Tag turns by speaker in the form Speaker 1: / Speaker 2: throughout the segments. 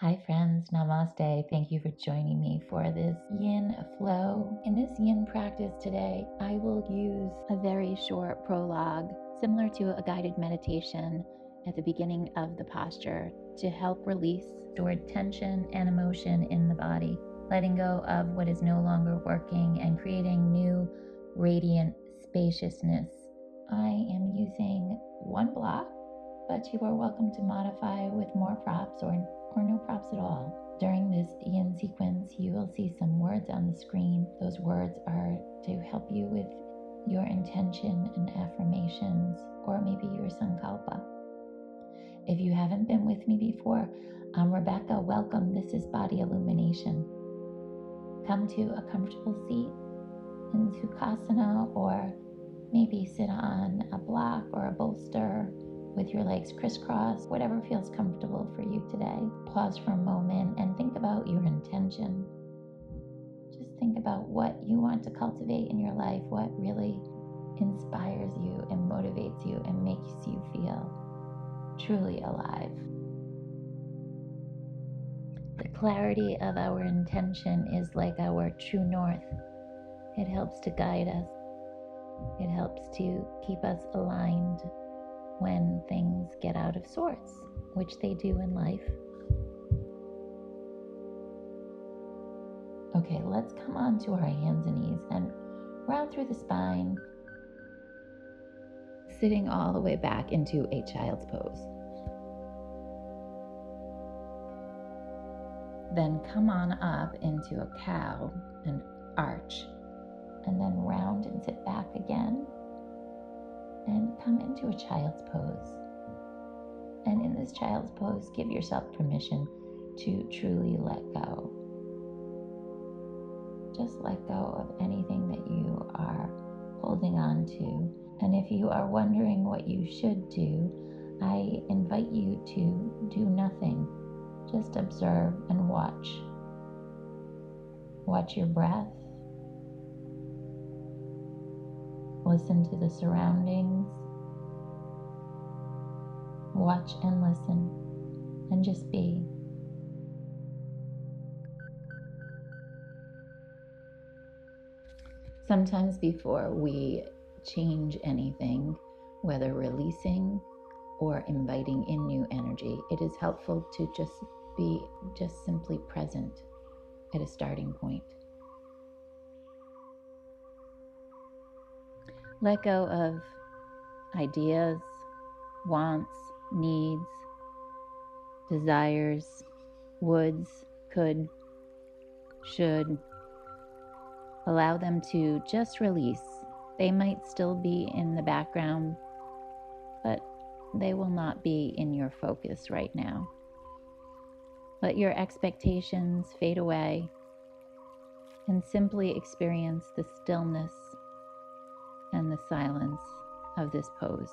Speaker 1: Hi friends, namaste. Thank you for joining me for this yin flow. In this yin practice today, I will use a very short prologue, similar to a guided meditation at the beginning of the posture, to help release stored tension and emotion in the body, letting go of what is no longer working and creating new radiant spaciousness. I am using one block, but you are welcome to modify with more props or no props at all. During this yin sequence, you will see some words on the screen. Those words are to help you with your intention and affirmations, or maybe your sankalpa. If you haven't been with me before, I'm Rebecca. Welcome. This is Body Illumination. Come to a comfortable seat in Sukhasana, or maybe sit on a block or a bolster with your legs crisscrossed, whatever feels comfortable for you today. Pause for a moment and think about your intention. Just think about what you want to cultivate in your life, what really inspires you and motivates you and makes you feel truly alive. The clarity of our intention is like our true north. It helps to guide us. It helps to keep us aligned when things get out of sorts, which they do in life. Okay, let's come onto our hands and knees and round through the spine, sitting all the way back into a child's pose. Then come on up into a cow, an arch, and then round and sit back again, and come into a child's pose. And in this child's pose, give yourself permission to truly let go. Just let go of anything that you are holding on to. And if you are wondering what you should do, I invite you to do nothing. Just observe and watch. Watch your breath. Listen to the surroundings. Watch and listen, and just be. Sometimes before we change anything, whether releasing or inviting in new energy, it is helpful to just simply present at a starting point. Let go of ideas, wants, needs, desires, woulds, could, should. Allow them to just release. They might still be in the background, but they will not be in your focus right now. Let your expectations fade away and simply experience the stillness and the silence of this pose.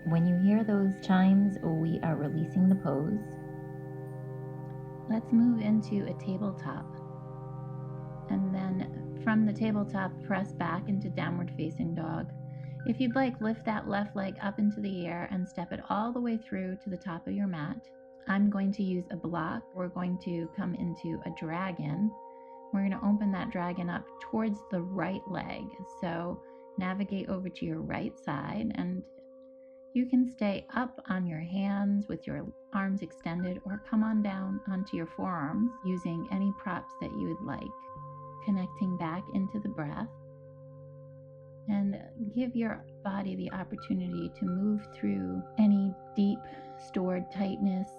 Speaker 1: When you hear those chimes, we are releasing the pose. Let's move into a tabletop. And then From the tabletop, press back into downward facing dog. If you'd like, lift that left leg up into the air and step it all the way through to the top of your mat. I'm going to use a block. We're going to come into a dragon. We're going to open that dragon up towards the right leg. So navigate over to your right side, and you can stay up on your hands with your arms extended, or come on down onto your forearms using any props that you would like. Connecting back into the breath, and give your body the opportunity to move through any deep stored tightness,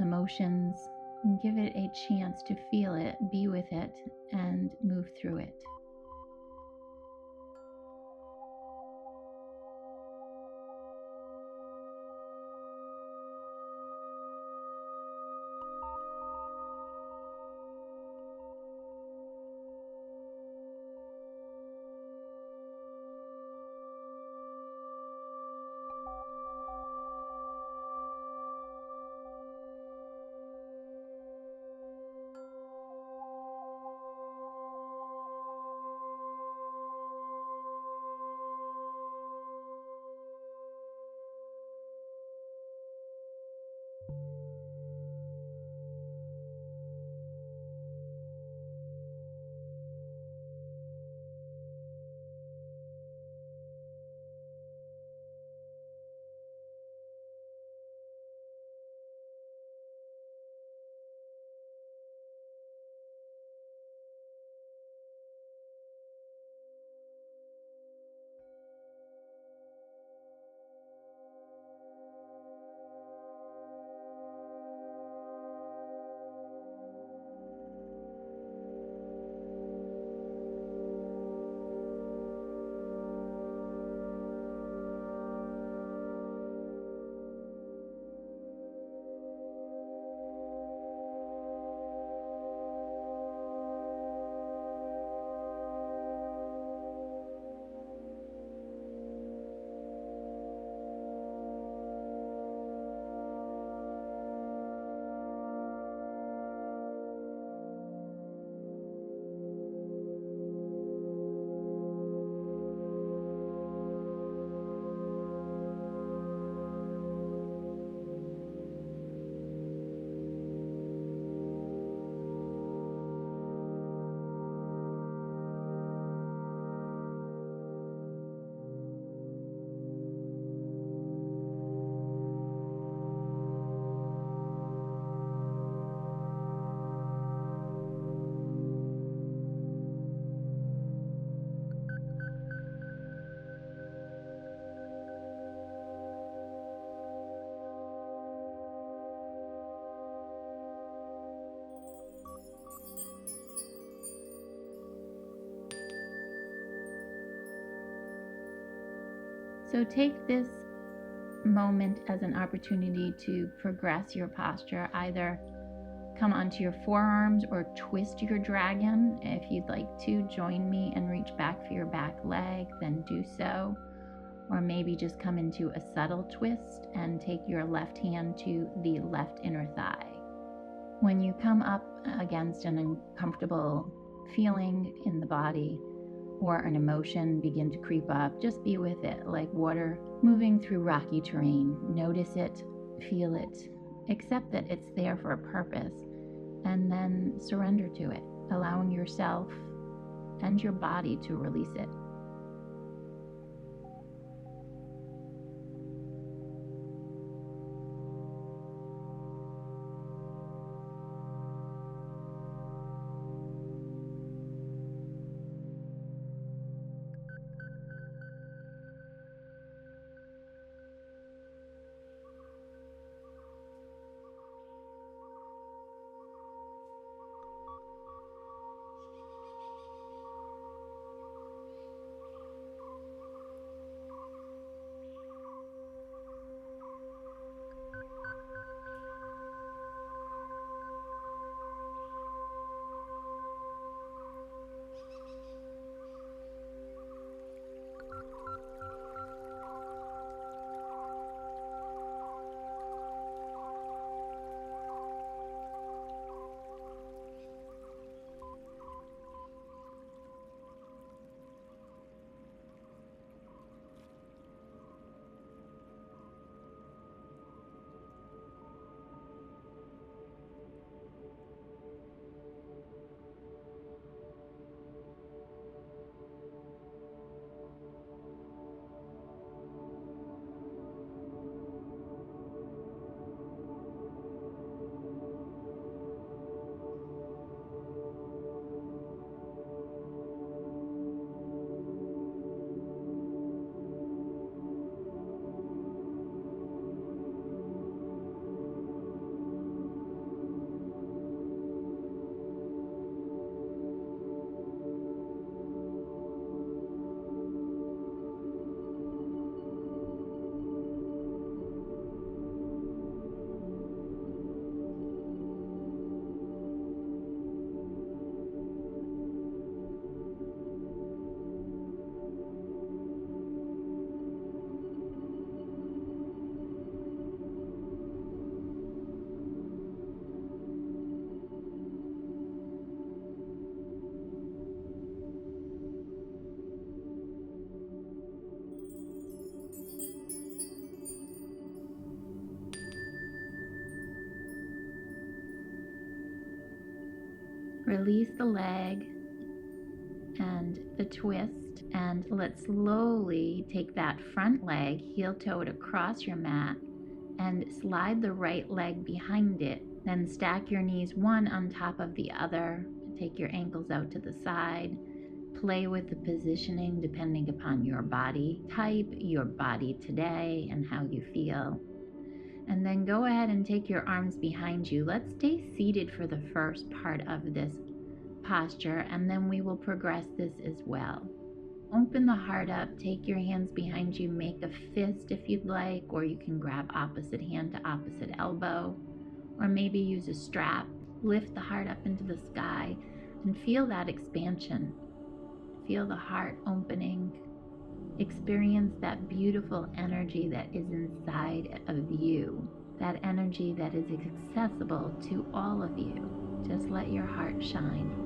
Speaker 1: emotions, and give it a chance to feel it, be with it, and move through it. So take this moment as an opportunity to progress your posture. Either come onto your forearms or twist your dragon. If you'd like to join me and reach back for your back leg, then do so. Or maybe just come into a subtle twist and take your left hand to the left inner thigh. When you come up against an uncomfortable feeling in the body, or an emotion begin to creep up, just be with it, like water moving through rocky terrain. Notice it, feel it, accept that it's there for a purpose, and then surrender to it, allowing yourself and your body to release it. Release the leg and the twist, and let's slowly take that front leg heel-toed across your mat and slide the right leg behind it. Then stack your knees one on top of the other. Take your ankles out to the side. Play with the positioning depending upon your body type, your body today, and how you feel. And then go ahead and take your arms behind you. Let's stay seated for the first part of this posture, and then we will progress this as well. Open the heart up, take your hands behind you, make a fist if you'd like, or you can grab opposite hand to opposite elbow, or maybe use a strap. Lift the heart up into the sky and feel that expansion. Feel the heart opening. Experience that beautiful energy that is inside of you, that energy that is accessible to all of you. Just let your heart shine.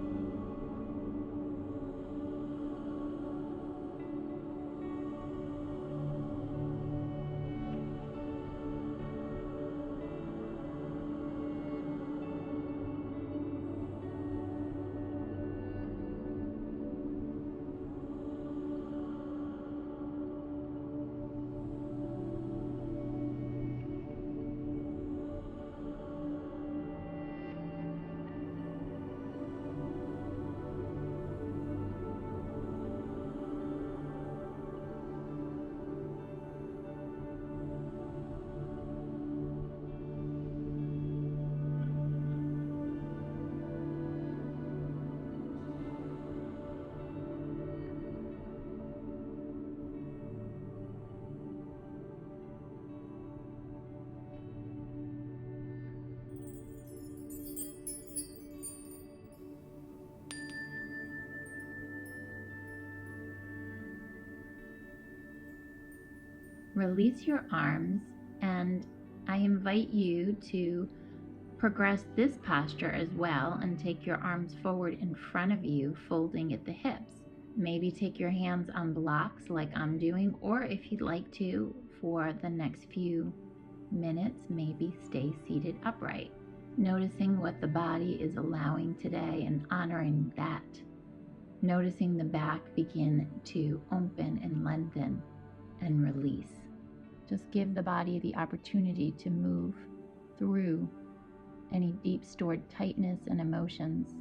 Speaker 1: Release your arms, and I invite you to progress this posture as well and take your arms forward in front of you, folding at the hips. Maybe take your hands on blocks like I'm doing, or if you'd like to, for the next few minutes, maybe stay seated upright. Noticing what the body is allowing today and honoring that. Noticing the back begin to open and lengthen and release. Just give the body the opportunity to move through any deep stored tightness and emotions.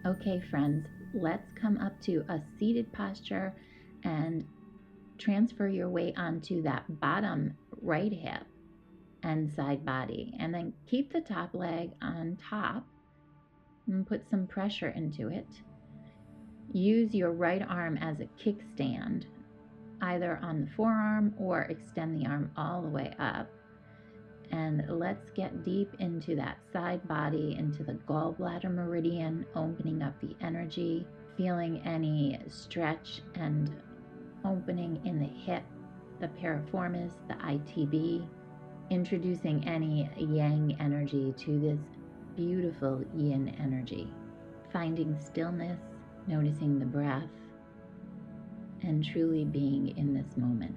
Speaker 1: Okay, friends, let's come up to a seated posture and transfer your weight onto that bottom right hip and side body. And then keep the top leg on top and put some pressure into it. Use your right arm as a kickstand, either on the forearm or extend the arm all the way up. And let's get deep into that side body, into the gallbladder meridian, opening up the energy, feeling any stretch and opening in the hip, the piriformis, the ITB, introducing any yang energy to this beautiful yin energy. Finding stillness, noticing the breath, and truly being in this moment.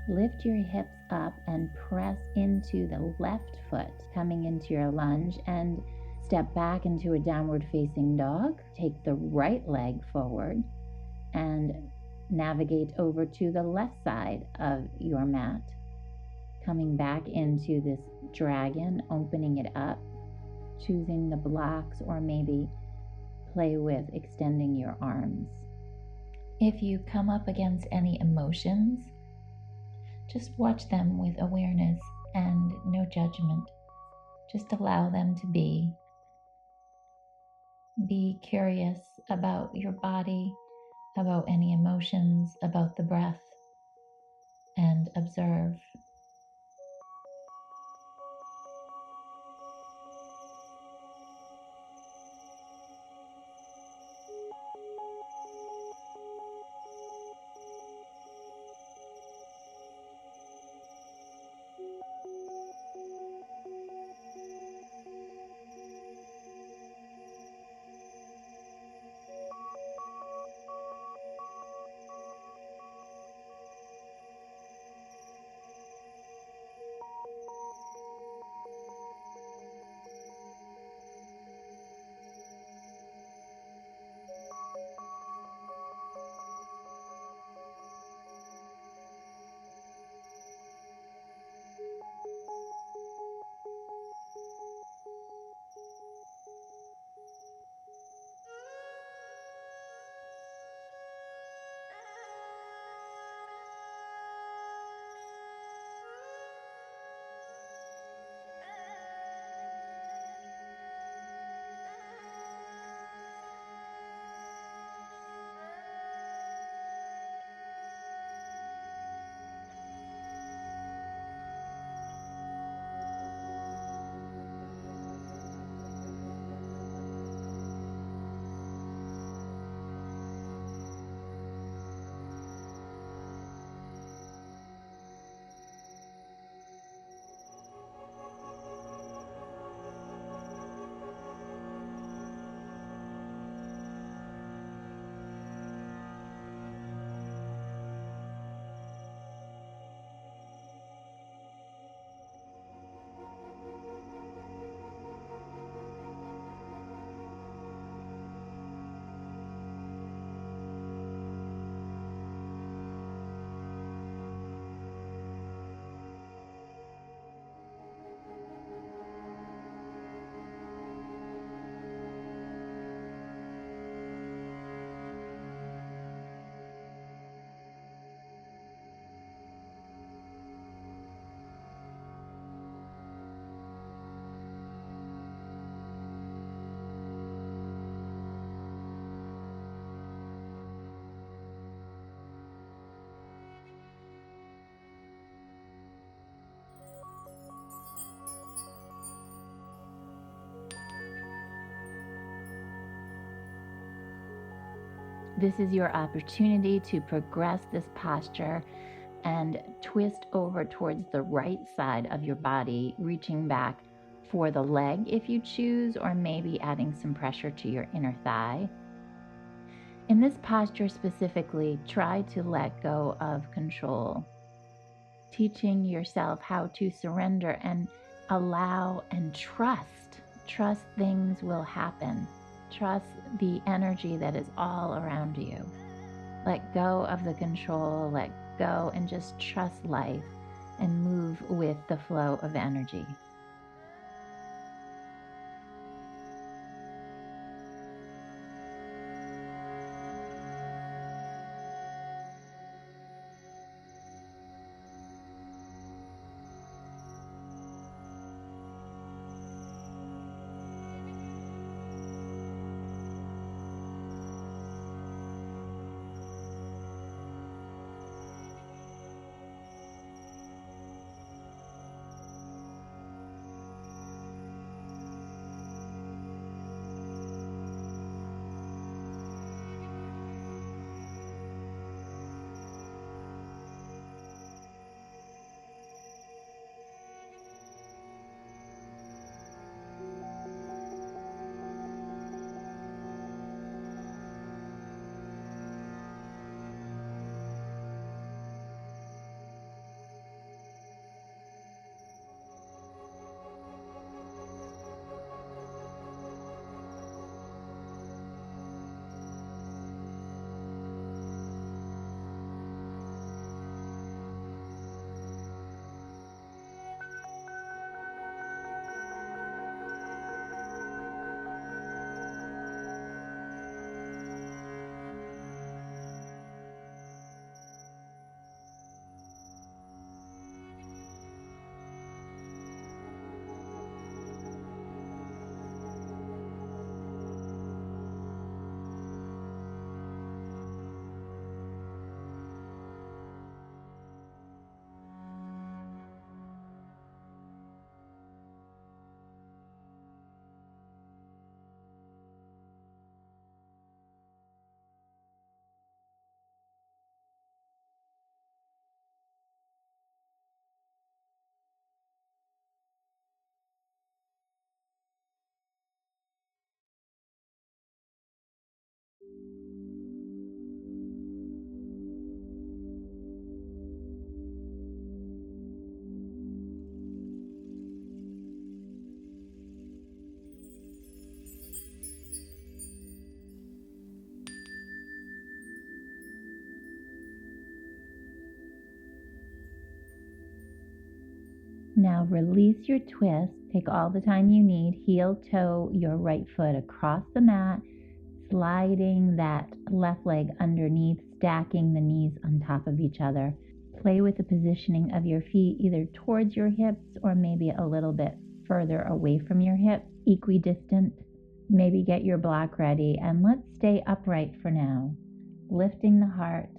Speaker 1: Lift your hips up and press into the left foot, coming into your lunge, and step back into a downward facing dog. Take the right leg forward and navigate over to the left side of your mat, coming back into this dragon, opening it up, choosing the blocks, or maybe play with extending your arms. If you come up against any emotions, just watch them with awareness and no judgment. Just allow them to be. Be curious about your body, about any emotions, about the breath, and observe. This is your opportunity to progress this posture and twist over towards the right side of your body, reaching back for the leg if you choose, or maybe adding some pressure to your inner thigh. In this posture specifically, try to let go of control, teaching yourself how to surrender and allow and trust. Trust things will happen. Trust the energy that is all around you. Let go of the control, let go and just trust life and move with the flow of energy. Now release your twist. Take all the time you need. Heel toe your right foot across the mat, sliding that left leg underneath, stacking the knees on top of each other. Play with the positioning of your feet either towards your hips or maybe a little bit further away from your hips, equidistant. Maybe get your block ready and let's stay upright for now. Lifting the heart,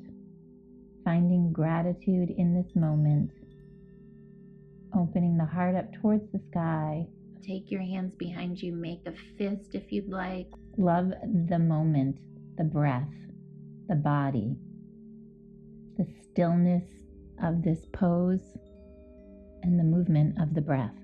Speaker 1: finding gratitude in this moment. Opening the heart up towards the sky. Take your hands behind you, make a fist if you'd like. Love the moment, the breath, the body, the stillness of this pose, and the movement of the breath.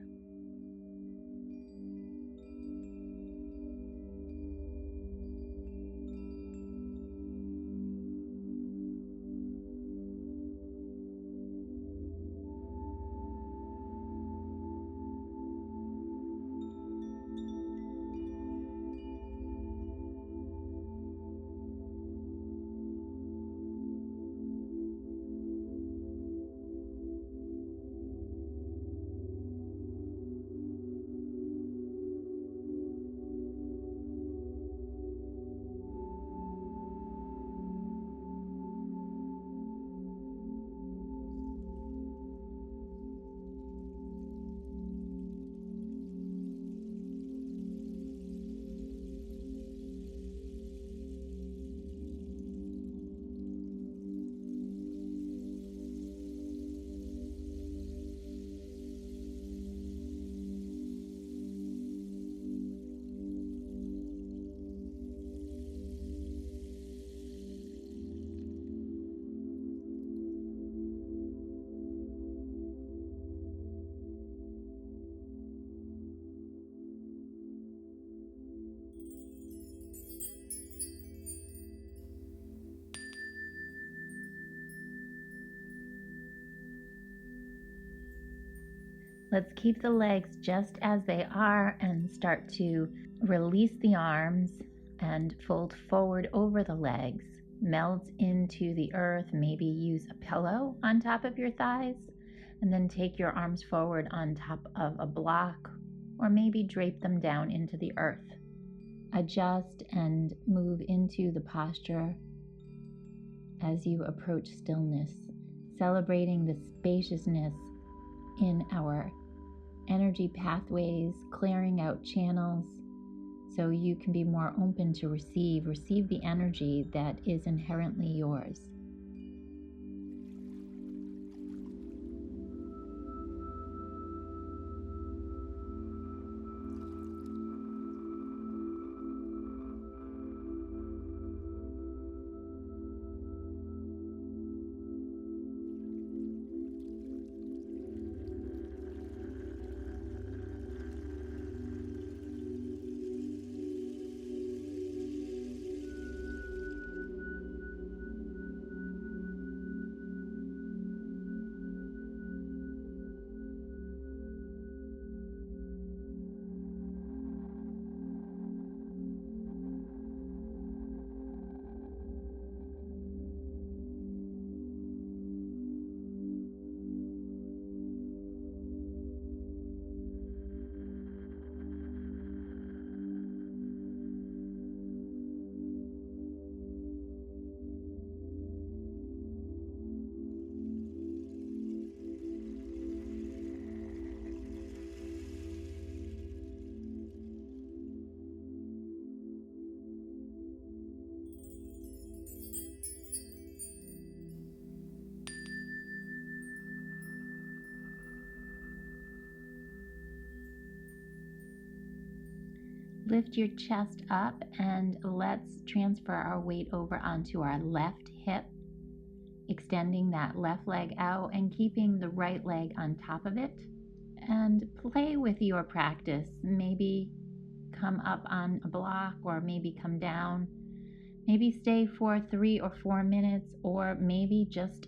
Speaker 1: Let's keep the legs just as they are and start to release the arms and fold forward over the legs. Melt into the earth. Maybe use a pillow on top of your thighs, and then take your arms forward on top of a block, or maybe drape them down into the earth. Adjust and move into the posture as you approach stillness, celebrating the spaciousness in our energy pathways, clearing out channels so you can be more open to receive the energy that is inherently yours. Lift your chest up and let's transfer our weight over onto our left hip, extending that left leg out and keeping the right leg on top of it. And play with your practice. Maybe come up on a block, or maybe come down. Maybe stay for 3 or 4 minutes, or maybe just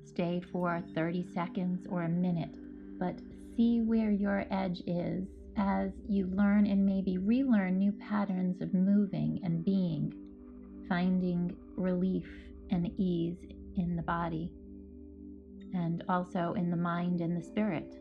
Speaker 1: stay for 30 seconds or a minute. But see where your edge is as you learn and maybe relearn new patterns of moving and being, finding relief and ease in the body and also in the mind and the spirit.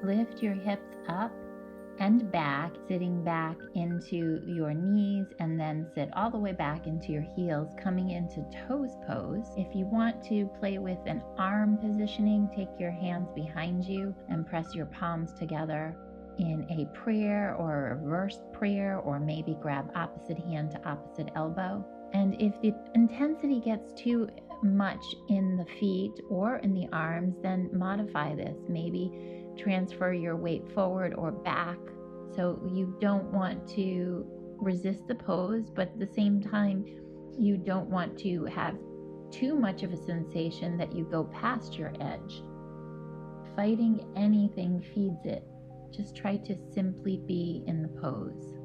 Speaker 1: Lift your hips up and back, sitting back into your knees, and then sit all the way back into your heels, coming into toes pose. If you want to play with an arm positioning, take your hands behind you and press your palms together in a prayer or a reverse prayer, or maybe grab opposite hand to opposite elbow. And if the intensity gets too much in the feet or in the arms, then modify this. Maybe transfer your weight forward or back. So you don't want to resist the pose, but at the same time, you don't want to have too much of a sensation that you go past your edge. Fighting anything feeds it. Just try to simply be in the pose.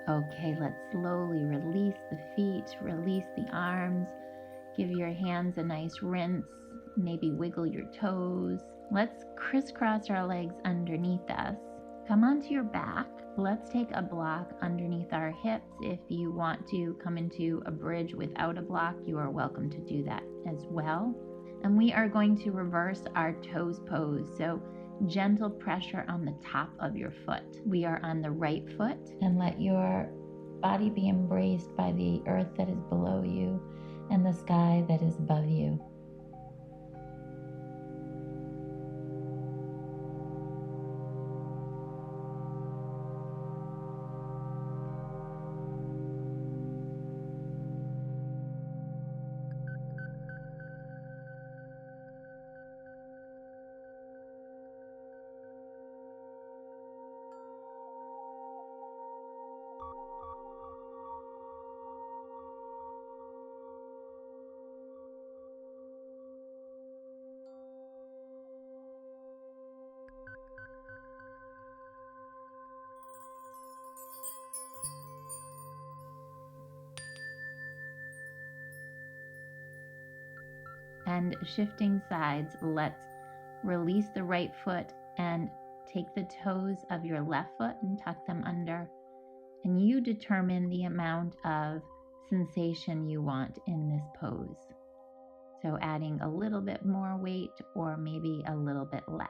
Speaker 1: Okay, let's slowly release the feet, release the arms, give your hands a nice rinse, maybe wiggle your toes. Let's crisscross our legs underneath us. Come onto your back. Let's take a block underneath our hips. If you want to come into a bridge without a block, you are welcome to do that as well. And we are going to reverse our toes pose. So gentle pressure on the top of your foot. We are on the right foot, and let your body be embraced by the earth that is below you and the sky that is above you. And shifting sides, let's release the right foot and take the toes of your left foot and tuck them under. And you determine the amount of sensation you want in this pose. So adding a little bit more weight or maybe a little bit less.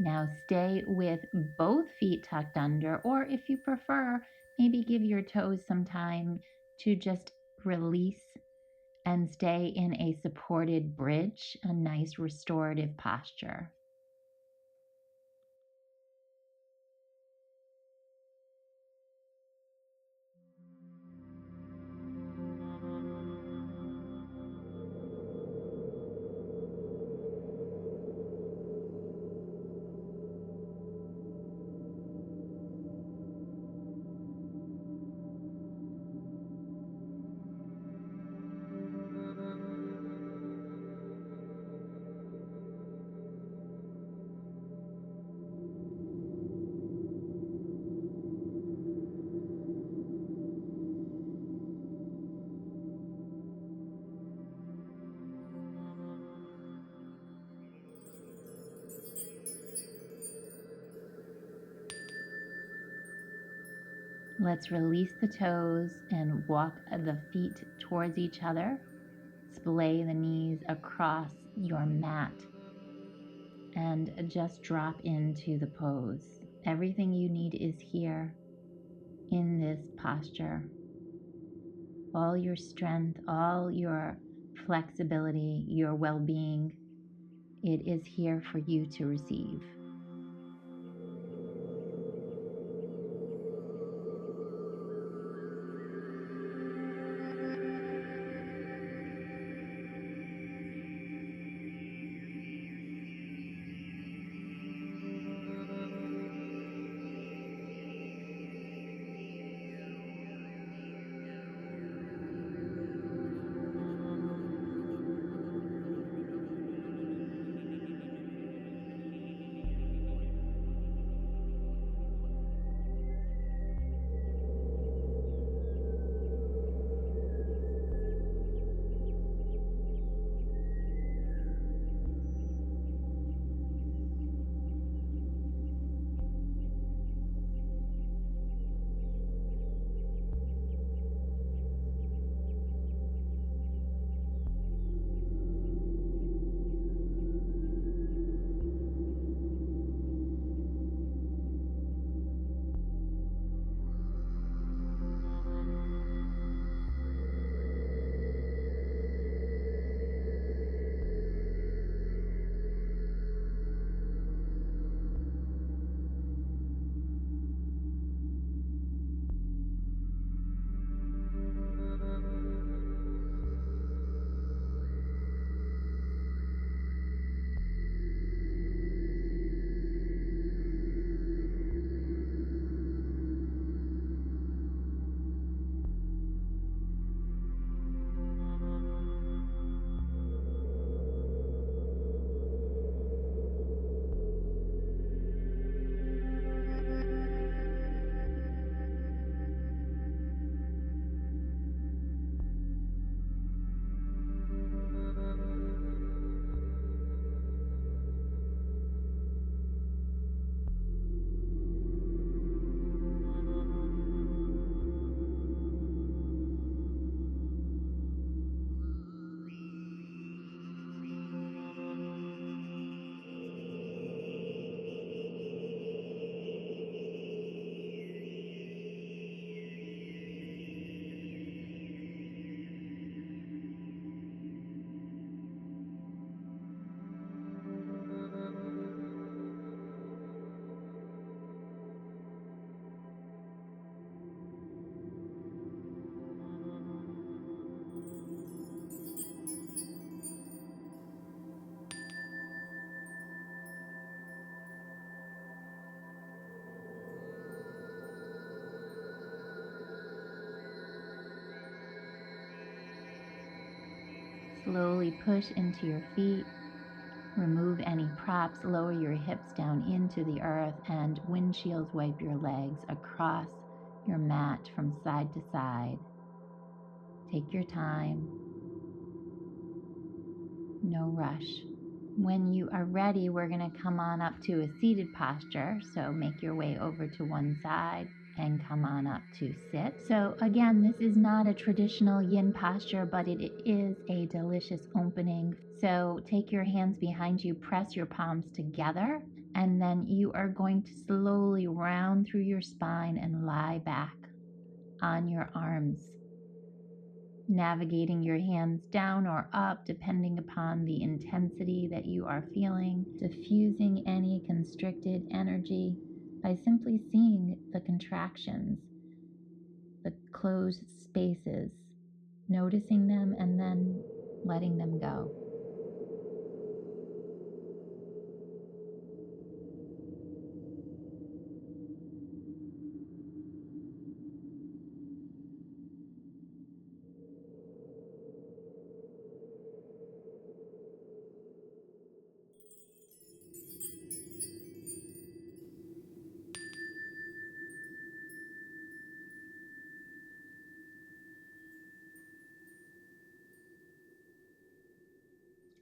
Speaker 1: Now stay with both feet tucked under, or if you prefer, maybe give your toes some time to just release and stay in a supported bridge, a nice restorative posture. Let's release the toes and walk the feet towards each other. Splay the knees across your mat and just drop into the pose. Everything you need is here in this posture. All your strength, all your flexibility, your well-being, it is here for you to receive. Slowly push into your feet. Remove any props, lower your hips down into the earth, and windshield wipe your legs across your mat from side to side. Take your time, no rush. When you are ready, we're going to come on up to a seated posture. So make your way over to one side and come on up to sit. So again, this is not a traditional yin posture, but it is a delicious opening. So take your hands behind you, press your palms together, And then you are going to slowly round through your spine and lie back on your arms, navigating your hands down or up depending upon the intensity that you are feeling, diffusing any constricted energy by simply seeing the contractions, the closed spaces, noticing them and then letting them go.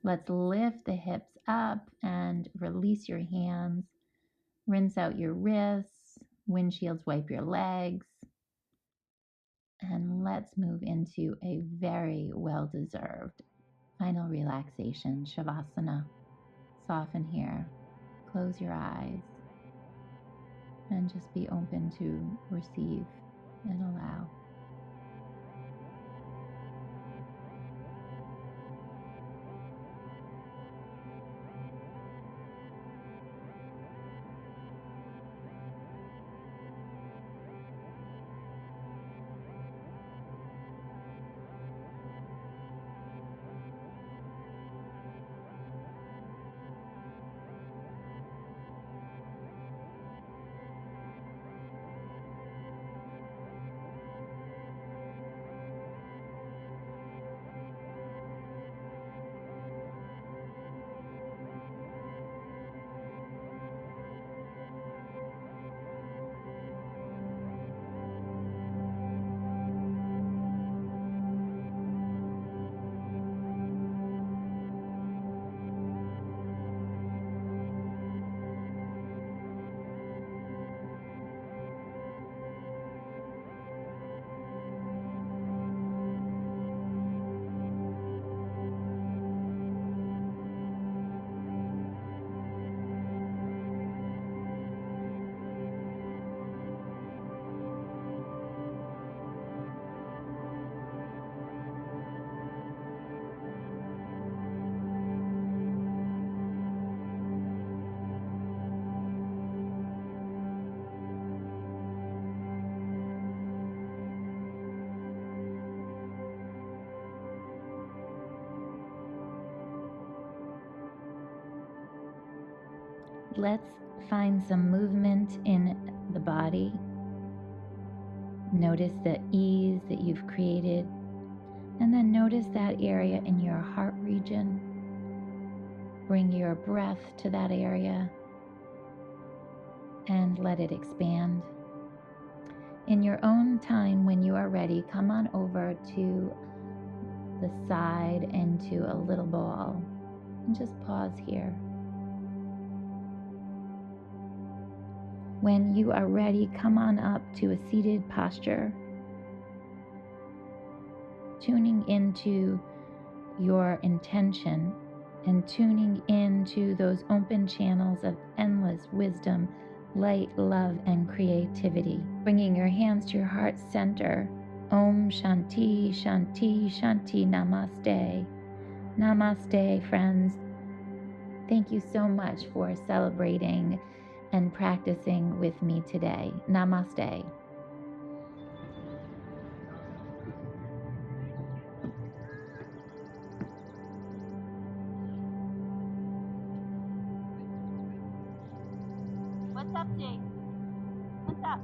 Speaker 1: Let's lift the hips up and release your hands. Rinse out your wrists, windshields wipe your legs. And let's move into a very well-deserved final relaxation, Shavasana. Soften here. Close your eyes and just be open to receive and allow. Let's find some movement in the body. Notice the ease that you've created, and then notice that area in your heart region. Bring your breath to that area and let it expand. In your own time, when you are ready, come on over to the side into a little ball and just pause here. When you are ready, come on up to a seated posture, tuning into your intention and tuning into those open channels of endless wisdom, light, love, and creativity. Bringing your hands to your heart center. Om Shanti, Shanti, Shanti, Namaste. Namaste, friends. Thank you so much for celebrating and practicing with me today. Namaste. What's up, Jake? What's up?